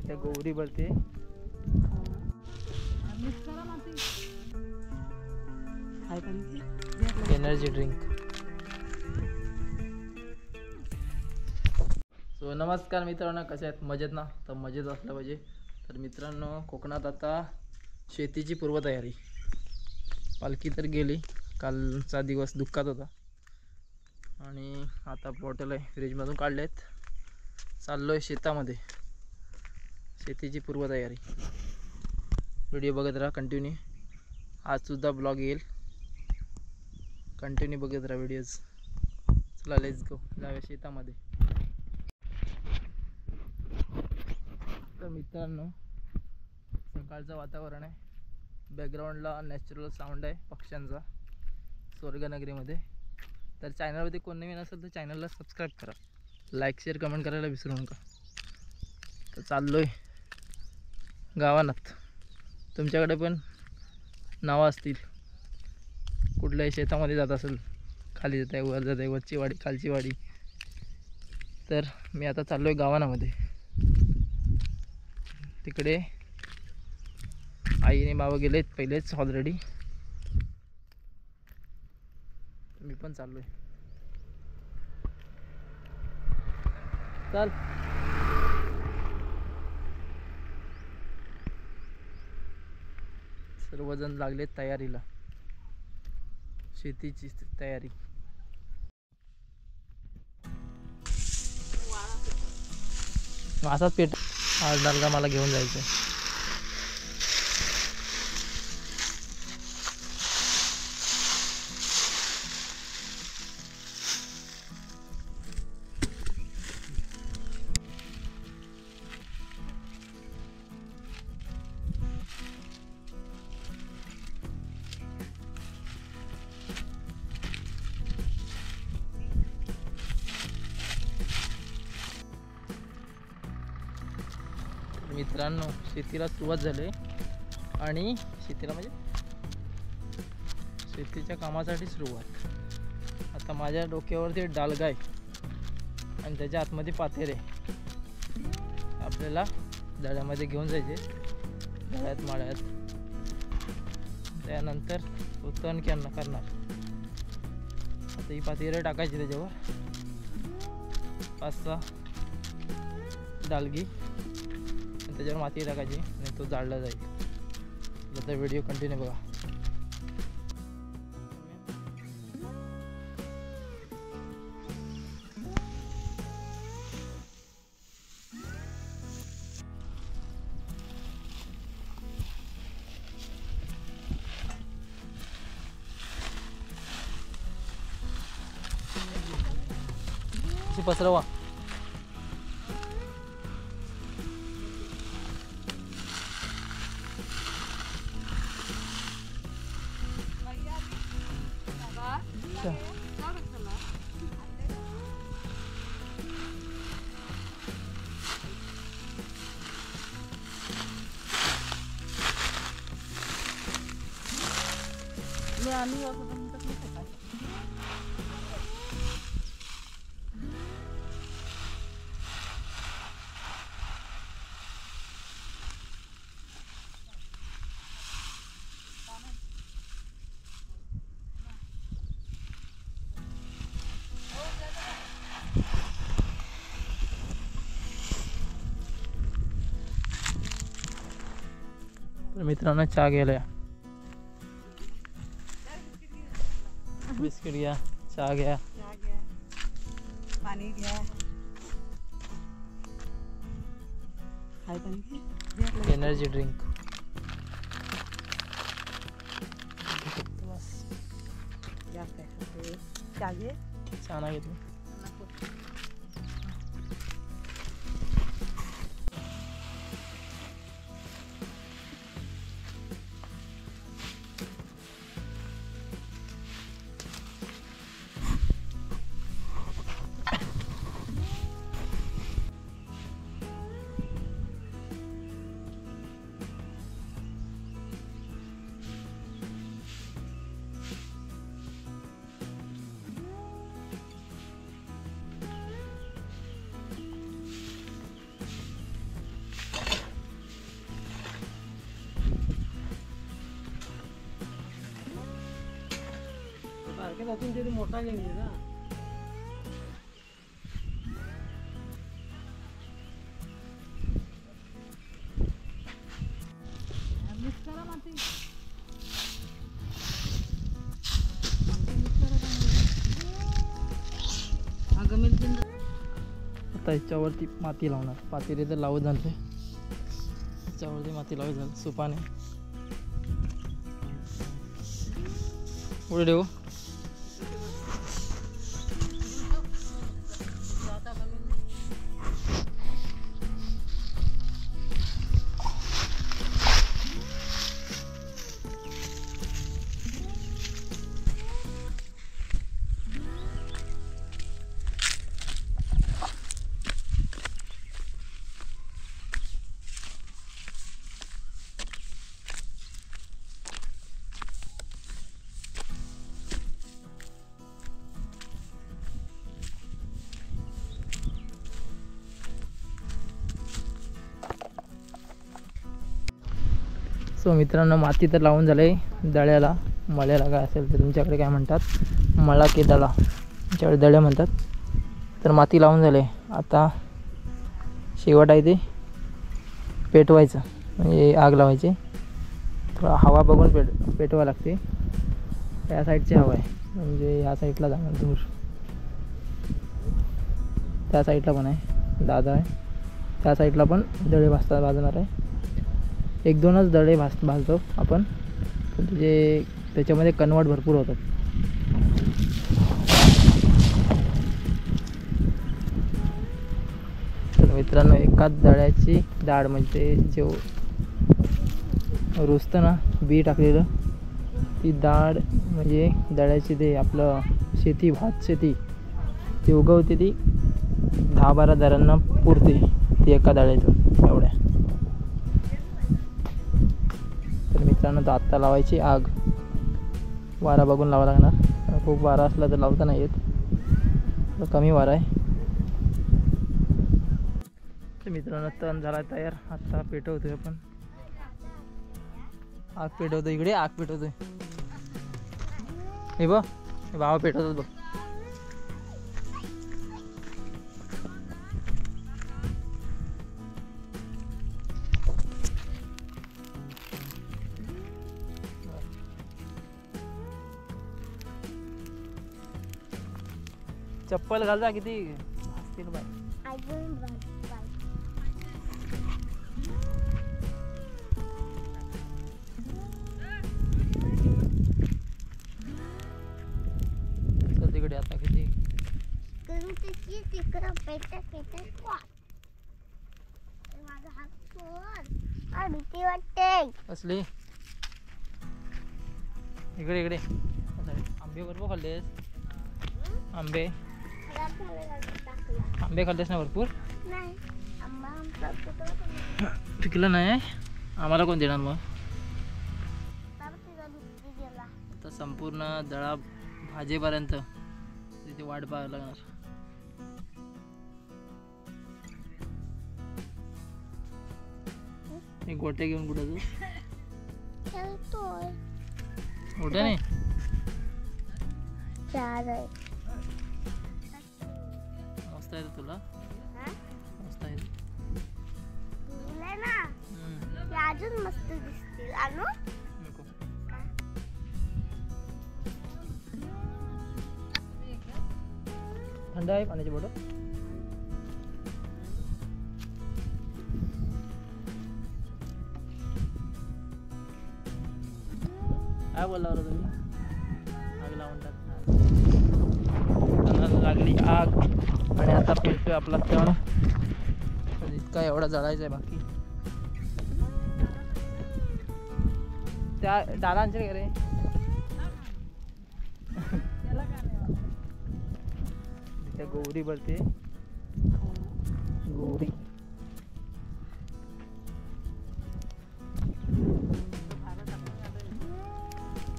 त्या गौरी भरते energy drink. So नमस्कार मित्रांनो, कसे आहेत? मजेत ना? तर मजेत असलं पाहिजे. तर मित्रांनो, कोकणात आता शेतीची पूर्वतयारी. पालखी तर गेली, कालचा दिवस दुःखात होता आणि आता बॉटल आहे फ्रीजमधून काढलेत. चाललो आहे शेतामध्ये, शेतीची पूर्वतयारी. व्हिडिओ बघत राहा कंटिन्यू. आजसुद्धा ब्लॉग येईल, कंटिन्यू बघत राहा व्हिडिओज. चला लेट्स गो, जाऊया शेतामध्ये. तर मित्रांनो, सकाळचं वातावरण आहे, बॅकग्राऊंडला नॅचरल साऊंड आहे पक्ष्यांचा स्वर्गनगरीमध्ये. तर चॅनलवरती कोण नवीन असेल तर चॅनलला सबस्क्राईब करा, लाईक शेअर कमेंट करायला विसरू नका. तर चाललो आहे गावानात. तुमच्याकडे पण नावं असतील, कुठल्याही शेतामध्ये जात असेल, खाली जात आहे, वर जात आहे, वरची वाडी, खालची वाडी. तर मी आता चाललो आहे गावानामध्ये. तिकडे आईने बाबा गेलेत पहिलेच ऑलरेडी, मी पण चाललो आहे. चल. सर्वजण लागलेत तयारीला, शेतीची तयारी. असाच पेट आज डालगा मला घेऊन जायचं. मित्रांनो, शेतीला सुरुवात झाली आणि शेतीला म्हणजे शेतीच्या कामासाठी सुरुवात. आता माझ्या डोक्यावरती डालगा आहे आणि त्याच्या आतमध्ये पातेर आहे. आपल्याला दळ्यामध्ये घेऊन जायचे, दळ्यात माळ्यात. त्यानंतर उत्तन करणार. आता ही पातेरं टाकायची, त्याच्यावर 5-6 डालगी, त्याच्यावर माती टाकायची आणि तो जाळला जाईल. आता व्हिडिओ कंटिन्यू बघा. पसरवा. मित्रांनो, चहा घ्यायला या. बिस्किट घ्या, चहा घ्या, पाणी घ्या. Energy drink. चहा नाही घेतली. मोठा घेऊन ये ना. आता याच्यावरती माती लावणार. पातेले तर लावत झाले, याच्यावरती माती लावत झालं सुपाने. पुढे ठेवू. सो मित्रांनो, माती तर लावून झाले. दळ्याला, मळ्याला काय असेल तर तुमच्याकडे काय म्हणतात, मळा की दळा, तुमच्याकडे दळे म्हणतात. तर माती लावून झाले. आता शेवट आहे ते पेटवायचं, म्हणजे आग लावायची. थोडा हवा बघून पेटवावं लागते. या साईडची हवा आहे, म्हणजे ह्या साईडला जाणार दूर. त्या साईडला पण आहे, दादा आहे. त्या साईडला पण दळे भाजणार आहे. 1-2च दळे भाजतो आपण, म्हणजे त्याच्यामध्ये कन्वर्ट भरपूर होतात. तर मित्रांनो, एकाच दळ्याची डाळ, म्हणजे जे रुजतं ना बी टाकलेलं, ती डाळ म्हणजे दळ्याची ते आपलं शेती, भात शेती ती उगवते. ती 10-12 दऱ्यांना पुरते ती एका दळ्यातून एवढ्या. तर मित्रांनो, तर आत्ता लावायची आग. वारा बघून लावा लागणार, खूप वारा असला तर लावता नाही येत, कमी वारा आहे. तर मित्रांनो, तण झाला तयार. आत्ता पेटवतोय आपण, आग पेटवतोय. इकडे आग पेटवतोय. हे बघ, हे भावा पेटवतात बघ. चप्पल घाल जा, किती असतील बाय. तिकडे आता किती भीती वाटते असली. इकडे इकडे आंबे भरपूर खाल्लेस. आंबे खाल्लेस ना भरपूर. पिकलं नाही, आम्हाला कोण देणार मग. आता संपूर्ण दळा भाजेपर्यंत तिथे वाट पाहायला लागणार. एक गोट्या घेऊन कुठं तू मोठ्या नाही. मस्त आहे तुला, मस्त आहे ना, अजून मस्त दिसतील. आणू नको. थंड आहे पाण्याची बॉटल. काय बोलला बरं तुम्ही. आग लावून टाक. लागली आग आणि आता पेटतोय आपला तण. इतका एवढा जळायचा आहे बाकी. त्या डालांचे काय रे. त्या गौरी भरते, गौरी.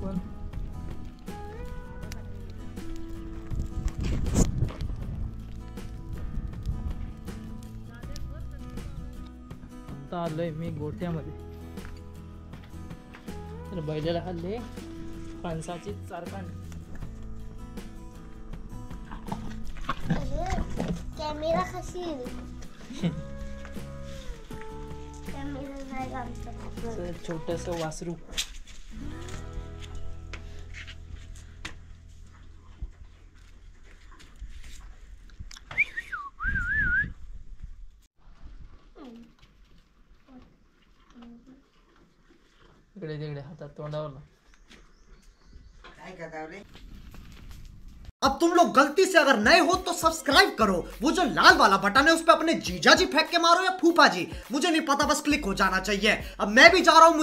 पण आता आलोय मी गोठ्यामध्ये. तर बैलाला खाल्ले फणसाची चारकांड. मेरा खाशील मेरा जाएगा आमचं छोटस वासरू. इकडे तिकडे हातात तोंडावर ना. अब तुम लोग गलती से अगर नए हो तो सब्सक्राइब करो, वो जो लाल वाला बटन है उस पे अपने जीजा जी फेंक के मारो या फूफा जी, मुझे नहीं पता, बस क्लिक हो जाना चाहिए. अब मैं भी जा रहा हूं.